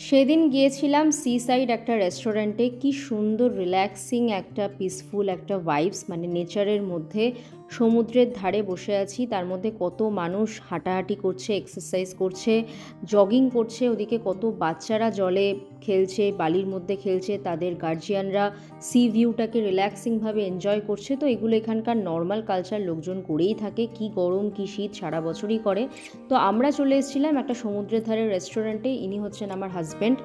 সেদিন গিয়েছিলাম C side একটা রেস্টুরেন্টে। কি সুন্দর রিল্যাক্সিং একটা পিসফুল একটা ভাইবস, মানে নেচারের মধ্যে সমুদ্রের ধারে বসে আছি। তার মধ্যে কত মানুষ হাঁটাহাঁটি করছে, এক্সারসাইজ করছে, জগিং করছে। ওদিকে কত বাচ্চারা জলে খেলছে, বালির মধ্যে খেলছে, তাদের গার্জিয়ানরা সি ভিউটাকে রিল্যাক্সিংভাবে এনজয় করছে। তো এগুলো এখানকার নর্মাল কালচার, লোকজন করেই থাকে। কি গরম কি শীত সারা বছরই করে। তো আমরা চলে এসেছিলাম একটা সমুদ্রের ধারের রেস্টুরেন্টে। ইনি হচ্ছেন আমার হাজব্যান্ড,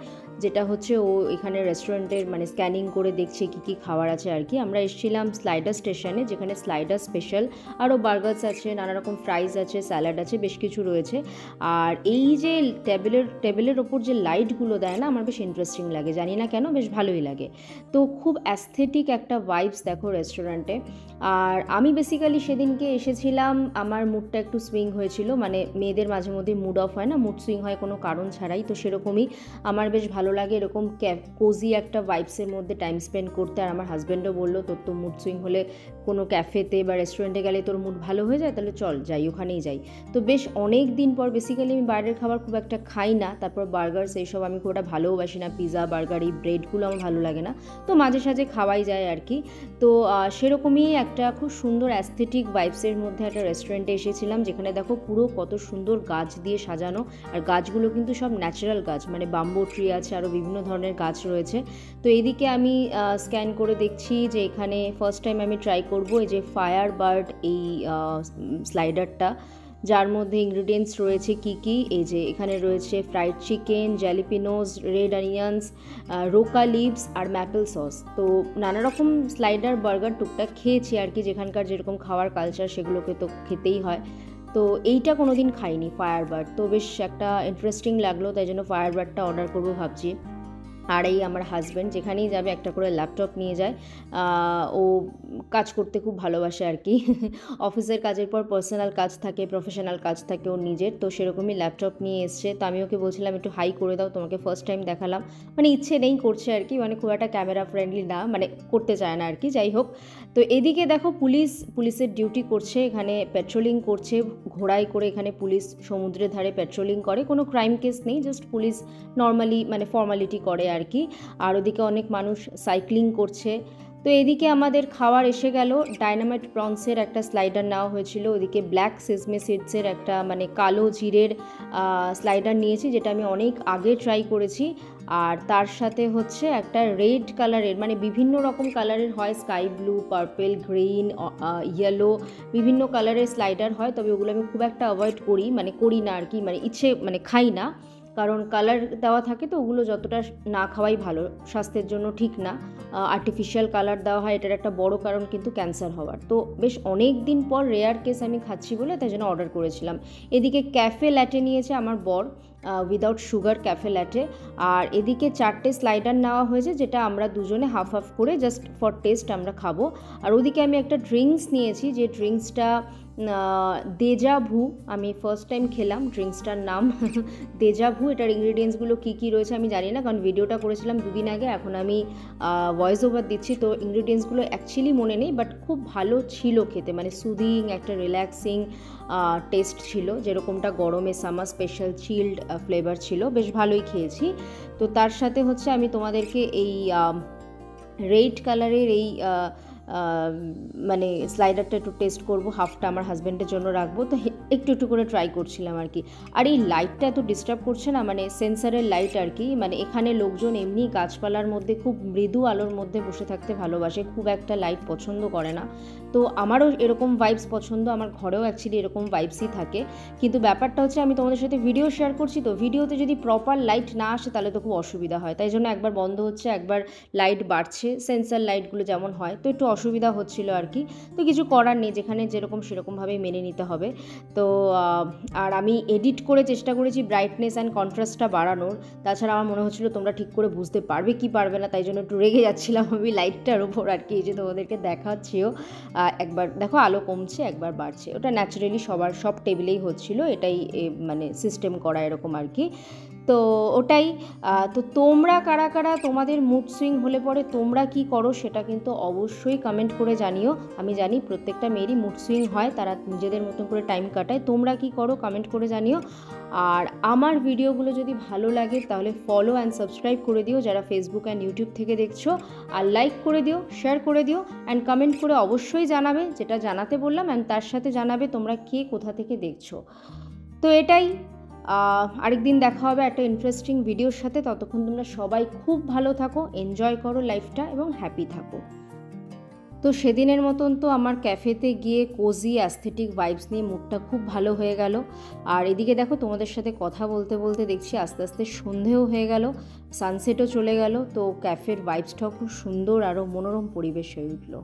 যেটা হচ্ছে ও এখানে রেস্টুরেন্টের মানে স্ক্যানিং করে দেখছে কী কী খাবার আছে আর কি। আমরা এসেছিলাম স্লাইডার স্টেশনে, যেখানে স্লাইডার স্পেশাল, আরও বার্গার্স আছে, নানা রকম ফ্রাইজ আছে, স্যালাড আছে, বেশ কিছু রয়েছে। আর এই যে টেবিলের ওপর যে লাইটগুলো দেয় না, আমার বেশ ইন্টারেস্টিং লাগে, জানি না কেন, বেশ ভালোই লাগে। তো খুব অ্যাস্থেটিক একটা ভাইবস দেখো রেস্টুরেন্টে। আর আমি বেসিক্যালি সেদিনকে এসেছিলাম, আমার মুডটা একটু সুইং হয়েছিল, মানে মেয়েদের মাঝে মধ্যে মুড অফ হয় না, মুড সুইং হয় কোনো কারণ ছাড়াই। তো সেরকমই আমার বেশ ভালো লাগে এরকম কোজি একটা ভাইবসের মধ্যে টাইম স্পেন্ড করতে। আর আমার হাজব্যান্ডও বললো, তোর তো মুড সুইং হলে কোনো ক্যাফেতে বা রেস্টুরেন্টে গেলে তোর মুড ভালো হয়ে যায়, তাহলে চল যাই, ওখানেই যাই। তো বেশ অনেক দিন পর, বেসিক্যালি আমি বাইরের খাবার খুব একটা খাই না, তারপর বার্গার্স এইসব আমি খুব একটা ভালোবাসি না, পিৎজা বার্গার এই ব্রেডগুলো আমার ভালো লাগে না। তো মাঝে সাঝে খাওয়াই যায় আর কি। তো সেরকমই একটা খুব সুন্দর অ্যাস্থেটিক ভাইবসের মধ্যে একটা রেস্টুরেন্টে এসেছিলাম, যেখানে দেখো পুরো কত সুন্দর গাছ দিয়ে সাজানো। আর গাছগুলো কিন্তু সব ন্যাচারাল গাছ, মানে বাম্বু ট্রি আছে, আরও বিভিন্ন ধরনের গাছ রয়েছে। তো এইদিকে আমি স্ক্যান করে দেখছি যে এখানে ফার্স্ট টাইম আমি ট্রাই করব এই যে ফায়ার বার্ড এই স্লাইডারটা, যার মধ্যে ইনগ্রিডিয়েন্টস রয়েছে কি কি। এই যে এখানে রয়েছে fried chicken, jalapenos, red onions, রোকা লিভস আর ম্যাপেল সস। তো নানা রকম স্লাইডার বার্গার টুকটাক খেয়েছি আর কি, যেখানকার যেরকম খাওয়ার কালচার সেগুলোকে তো খেতেই হয়। তো এইটা কোনো দিন খাইনি ফায়ার বার্ড, তো বেশ একটা ইন্টারেস্টিং লাগলো, তাই জন্য ফায়ার বার্ডটা অর্ডার করবো ভাবছি। আর এই আমার হাজব্যান্ড যেখানেই যাবে একটা করে ল্যাপটপ নিয়ে যায়। ও কাজ করতে খুব ভালোবাসে আর কি। অফিসের কাজের পর পার্সোনাল কাজ থাকে, প্রফেশনাল কাজ থাকে ওর নিজের, তো সেরকমই ল্যাপটপ নিয়ে এসছে। তো আমি ওকে বলছিলাম একটু হাই করে দাও, তোমাকে ফার্স্ট টাইম দেখালাম, মানে ইচ্ছে নেই করছে আর কি, মানে খুব একটা ক্যামেরা ফ্রেন্ডলি না, মানে করতে চায় না আর কি। যাই হোক, তো এদিকে দেখো পুলিশের ডিউটি করছে, এখানে পেট্রোলিং করছে ঘোড়ায় করে। এখানে পুলিশ সমুদ্রের ধারে পেট্রোলিং করে, কোনো ক্রাইম কেস নেই, জাস্ট পুলিশ নর্মালি মানে ফর্মালিটি করে আর কি। আর ওদিকে অনেক মানুষ সাইক্লিং করছে। তো এদিকে আমাদের খাবার এসে গেল। ডাইনামাইট প্রনসের একটা স্লাইডার নেওয়া হয়েছিল, ওদিকে ব্ল্যাক সেজমে সিডসের একটা মানে কালো জিরের স্লাইডার নিয়েছি, যেটা আমি অনেক আগে ট্রাই করেছি। আর তার সাথে হচ্ছে একটা রেড কালারের, মানে বিভিন্ন রকম কালারের হয়, sky blue, purple, green, yellow, বিভিন্ন কালারের স্লাইডার হয়। তবে ওগুলো আমি খুব একটা অ্যাভয়েড করি, মানে করি না আর কি, মানে ইচ্ছে মানে খাই না, কারণ কালার দেওয়া থাকে তো ওগুলো যতটা না খাওয়াই ভালো, স্বাস্থ্যের জন্য ঠিক না। আর্টিফিশিয়াল কালার দেওয়া হয়, এটার একটা বড় কারণ কিন্তু ক্যান্সার হওয়ার। তো বেশ অনেক দিন পর রেয়ার কেস আমি খাচ্ছি বলে তাই জন্য অর্ডার করেছিলাম। এদিকে ক্যাফে ল্যাটে নিয়েছে আমার বর, উইদাউট সুগার ক্যাফে ল্যাটে। আর এদিকে 4টে স্লাইডার নেওয়া হয়েছে, যেটা আমরা দুজনে হাফ হাফ করে জাস্ট ফর টেস্ট আমরা খাবো। আর ওদিকে আমি একটা ড্রিঙ্কস নিয়েছি, যে ড্রিঙ্কসটা দেজাভু, আমি ফার্স্ট টাইম খেলাম ড্রিঙ্কসটার নাম দেজাভু। এটার ইনগ্রিডিয়েন্টসগুলো কী কী রয়েছে আমি জানি না, কারণ ভিডিওটা করেছিলাম দুদিন আগে, এখন আমি ভয়েস ওভার দিচ্ছি, তো ইনগ্রিডিয়েন্টসগুলো অ্যাকচুয়ালি মনে নেই, বাট খুব ভালো ছিল খেতে, মানে সুদিং একটা রিল্যাক্সিং টেস্ট ছিল, যেরকমটা গরমে সামার স্পেশাল চিল্ড ফ্লেভার ছিল, বেশ ভালোই খেয়েছি। তো তার সাথে হচ্ছে আমি তোমাদেরকে এই রেড কালারের এই মানে স্লাইডারটা একটু টেস্ট করব, হাফটা আমার হাজব্যান্ডের জন্য রাখবো, তো একটু একটু করে ট্রাই করছিলাম আর কি। আর এই লাইটটা এত ডিস্টার্ব করছে না, মানে সেন্সারের লাইট আর কি, মানে এখানে লোকজন এমনি গাছপালার মধ্যে খুব মৃদু আলোর মধ্যে বসে থাকতে ভালোবাসে, খুব একটা লাইট পছন্দ করে না। তো আমারও এরকম ভাইবস পছন্দ, আমার ঘরেও অ্যাকচুয়ালি এরকম ভাইবসই থাকে। কিন্তু ব্যাপারটা হচ্ছে আমি তোমাদের সাথে ভিডিও শেয়ার করছি, তো ভিডিওতে যদি প্রপার লাইট না আসে তাহলে তো খুব অসুবিধা হয়, তাই জন্য একবার বন্ধ হচ্ছে, একবার লাইট বাড়ছে, সেন্সার লাইটগুলো যেমন হয়, তো একটু অসুবিধা হচ্ছিল আর কি। তো কিছু করার নেই, যেখানে যেরকম সেরকমভাবেই মেনে নিতে হবে। তো আর আমি এডিট করে চেষ্টা করেছি ব্রাইটনেস অ্যান্ড কন্ট্রাস্টটা বাড়ানোর, তাছাড়া আমার মনে হচ্ছিলো তোমরা ঠিক করে বুঝতে পারবে কি পারবে না, তাই জন্য একটু রেগে যাচ্ছিলাম আমি লাইটটার ওপর আর কি। এই যে তোমাদেরকে দেখাচ্ছিও, একবার দেখো আলো কমছে, একবার বাড়ছে, ওটা ন্যাচারালি সব টেবিলেই হচ্ছিলো, এটাই মানে সিস্টেম করা এরকম আর কি। তো ওটাই। তো তোমরা কারা কারা তোমাদের মুড সুইং হলে পরে তোমরা কি করো সেটা কিন্তু অবশ্যই কমেন্ট করে জানিও। আমি জানি প্রত্যেকটা মেয়েরই মুড সুইং হয়, তারা নিজেদের মতন করে টাইম কাটায়, তোমরা কি করো কমেন্ট করে জানিও। আর আমার ভিডিওগুলো যদি ভালো লাগে তাহলে ফলো অ্যান্ড সাবস্ক্রাইব করে দিও যারা ফেসবুক অ্যান্ড ইউটিউব থেকে দেখছো, আর লাইক করে দিও, শেয়ার করে দিও অ্যান্ড কমেন্ট করে অবশ্যই জানাবে যেটা জানাতে বললাম, অ্যান্ড তার সাথে জানাবে তোমরা কে কোথা থেকে দেখছো। তো এটাই, আরেকদিন দেখা হবে একটা ইন্টারেস্টিং ভিডিওর সাথে। ততক্ষণ তোমরা সবাই খুব ভালো থাকো, এনজয় করো লাইফটা এবং হ্যাপি থাকো। তো সেদিনের মতন তো আমার ক্যাফেতে গিয়ে কোজি অ্যাস্থেটিক ভাইবস নিয়ে মুডটা খুব ভালো হয়ে গেল। আর এদিকে দেখো তোমাদের সাথে কথা বলতে বলতে দেখছি আস্তে আস্তে সন্ধেও হয়ে গেল, সানসেটও চলে গেল। তো ক্যাফের ভাইবসটাও খুব সুন্দর, আরও মনোরম পরিবেশ হয়ে উঠলো।